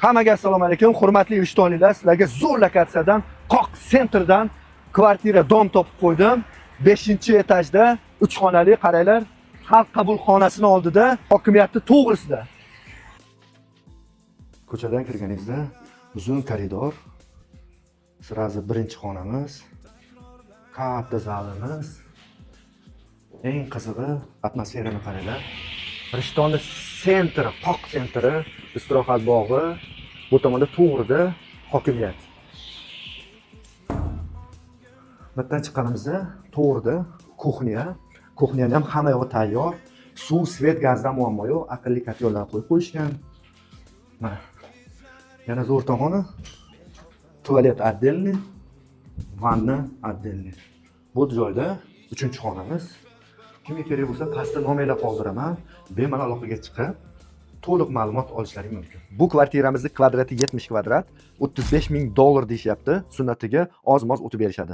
Hammaga assalomu alaykum, hurmatli eshituvchilar. Sizlarga zo'r lokatsiyadan, Qoq sentrdan kvartira dom topib qo'ydim. 5-etajda 3 xonali, qaranglar, xalq qabulxonasining oldida, hokimiyatni to'g'risida. Ko'chadan kirganingizda uzun koridor, sirazi birinchi xonamiz, katta zalimiz. Eng qizig'i, atmosferani qaranglar. Rishtonni sentri, Qoq sentri, istirohat bog'i, bu tomonda to'g'rida hokimiyat. Bundan chiqqanimizda to'g'rida kuxnya. Kuxnyani ham hamma yo'g'i tayyor. Suv, svet, gazdan muammo yo'q. Aqlli kotyollar qo'yib qo'yishgan. Mana. Yana zo'r tomoni tualet отдельный, vanna отдельный. Bu joyda 3-xonamiz. Kimga kerak bo'lsa, pastda nomerlar qoldiraman. Bemalol aloqaga chiqib, to'liq ma'lumot olishlaring mumkin. Bu kvartiramizni kvadrati 70 kvadrat, $35,000 deyishyapti. Sunnatiga oz-moz o'tib berishadi.